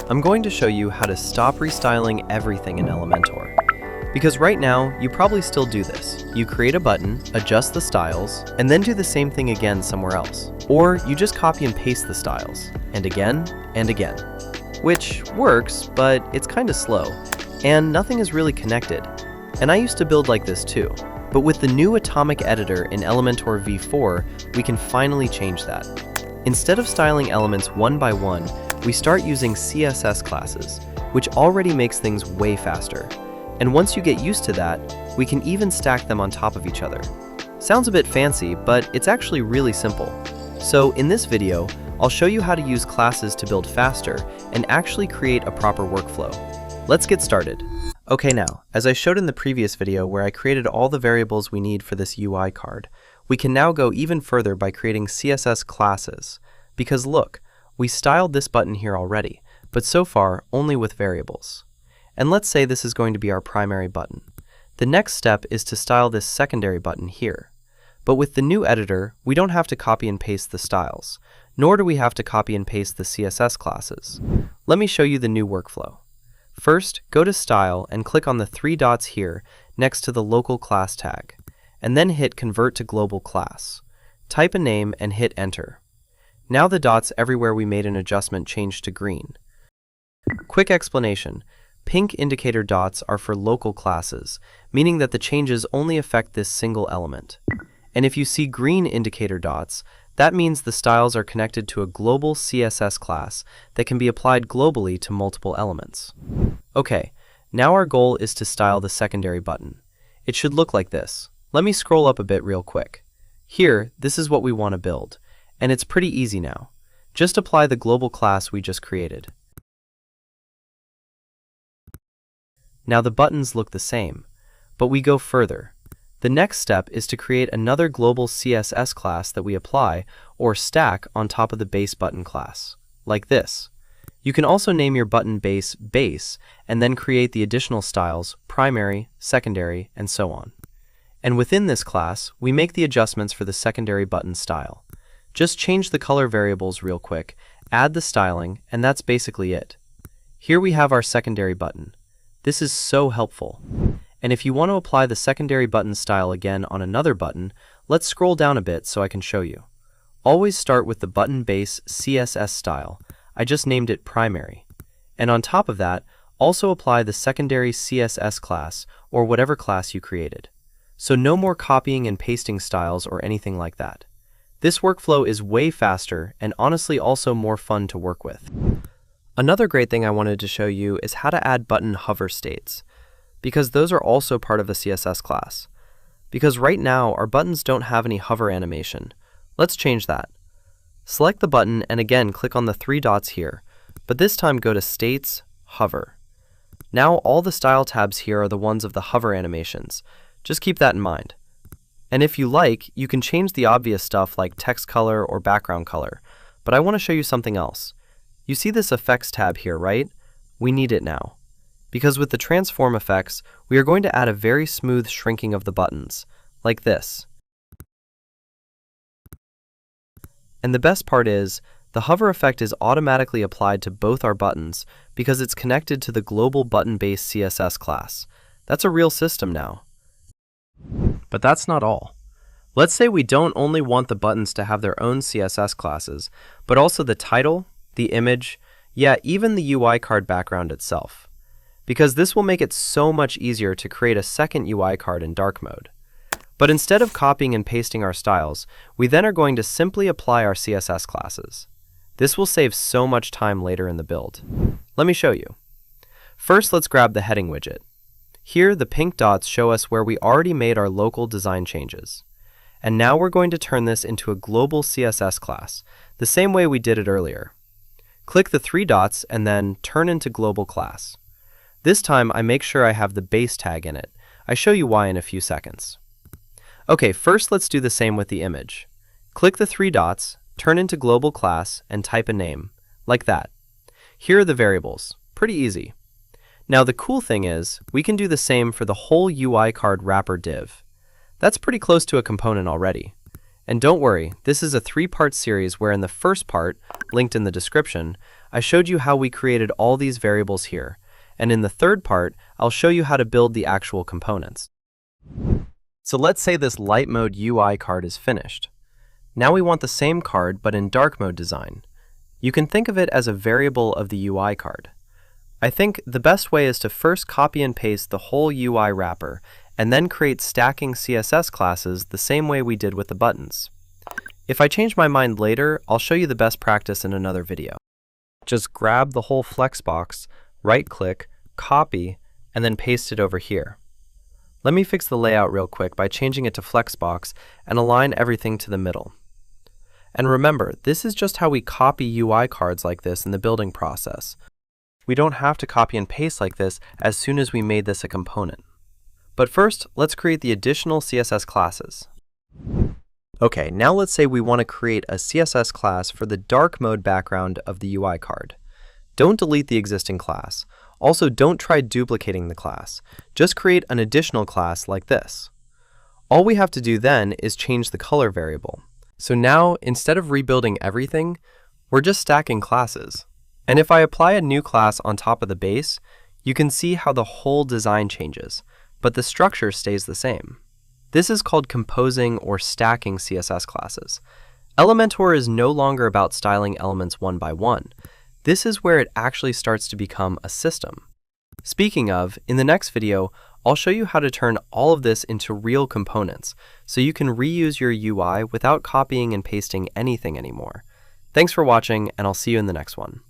I'm going to show you how to stop restyling everything in Elementor. Because right now, you probably still do this. You create a button, adjust the styles, and then do the same thing again somewhere else. Or you just copy and paste the styles, and again, which works, but it's kind of slow, and nothing is really connected. And I used to build like this too. But with the new atomic editor in Elementor V4, we can finally change that. Instead of styling elements one by one, we start using CSS classes, which already makes things way faster. And once you get used to that, we can even stack them on top of each other. Sounds a bit fancy, but it's actually really simple. So in this video, I'll show you how to use classes to build faster and actually create a proper workflow. Let's get started. Okay, now, as I showed in the previous video where I created all the variables we need for this UI card, we can now go even further by creating CSS classes. Because look, we styled this button here already, but so far only with variables. And let's say this is going to be our primary button. The next step is to style this secondary button here. But with the new editor, we don't have to copy and paste the styles, nor do we have to copy and paste the CSS classes. Let me show you the new workflow. First, go to Style and click on the three dots here next to the local class tag, and then hit Convert to Global Class. Type a name and hit Enter. Now the dots everywhere we made an adjustment change to green. Quick explanation. Pink indicator dots are for local classes, meaning that the changes only affect this single element. And if you see green indicator dots, that means the styles are connected to a global CSS class that can be applied globally to multiple elements. Okay, now our goal is to style the secondary button. It should look like this. Let me scroll up a bit real quick. Here, this is what we want to build. And it's pretty easy now. Just apply the global class we just created. Now the buttons look the same, but we go further. The next step is to create another global CSS class that we apply or stack on top of the base button class, like this. You can also name your button base, and then create the additional styles, primary, secondary, and so on. And within this class, we make the adjustments for the secondary button style. Just change the color variables real quick, add the styling, and that's basically it. Here we have our secondary button. This is so helpful. And if you want to apply the secondary button style again on another button, let's scroll down a bit so I can show you. Always start with the button base CSS style. I just named it primary. And on top of that, also apply the secondary CSS class or whatever class you created. So no more copying and pasting styles or anything like that. This workflow is way faster and honestly also more fun to work with. Another great thing I wanted to show you is how to add button hover states, because those are also part of a CSS class. Because right now our buttons don't have any hover animation. Let's change that. Select the button and again click on the three dots here, but this time go to States, Hover. Now all the style tabs here are the ones of the hover animations. Just keep that in mind. And if you like, you can change the obvious stuff like text color or background color, but I want to show you something else. You see this Effects tab here, right? We need it now. Because with the transform effects, we are going to add a very smooth shrinking of the buttons, like this. And the best part is, the hover effect is automatically applied to both our buttons because it's connected to the global button-based CSS class. That's a real system now. But that's not all. Let's say we don't only want the buttons to have their own CSS classes, but also the title, the image, yeah, even the UI card background itself. Because this will make it so much easier to create a second UI card in dark mode. But instead of copying and pasting our styles, we then are going to simply apply our CSS classes. This will save so much time later in the build. Let me show you. First, let's grab the heading widget. Here, the pink dots show us where we already made our local design changes. And now we're going to turn this into a global CSS class, the same way we did it earlier. Click the three dots and then Turn into Global Class. This time I make sure I have the base tag in it. I show you why in a few seconds. Okay, first let's do the same with the image. Click the three dots, Turn into Global Class, and type a name, like that. Here are the variables. Pretty easy. Now the cool thing is, we can do the same for the whole UI card wrapper div. That's pretty close to a component already. And don't worry, this is a three-part series where in the first part, linked in the description, I showed you how we created all these variables here, and in the third part, I'll show you how to build the actual components. So let's say this light mode UI card is finished. Now we want the same card but in dark mode design. You can think of it as a variable of the UI card. I think the best way is to first copy and paste the whole UI wrapper and then create stacking CSS classes the same way we did with the buttons. If I change my mind later, I'll show you the best practice in another video. Just grab the whole flexbox, right-click, copy, and then paste it over here. Let me fix the layout real quick by changing it to flexbox and align everything to the middle. And remember, this is just how we copy UI cards like this in the building process. We don't have to copy and paste like this as soon as we made this a component. But first, let's create the additional CSS classes. Okay, now let's say we want to create a CSS class for the dark mode background of the UI card. Don't delete the existing class. Also, don't try duplicating the class. Just create an additional class like this. All we have to do then is change the color variable. So now, instead of rebuilding everything, we're just stacking classes. And if I apply a new class on top of the base, you can see how the whole design changes, but the structure stays the same. This is called composing or stacking CSS classes. Elementor is no longer about styling elements one by one. This is where it actually starts to become a system. Speaking of, in the next video, I'll show you how to turn all of this into real components, so you can reuse your UI without copying and pasting anything anymore. Thanks for watching, and I'll see you in the next one.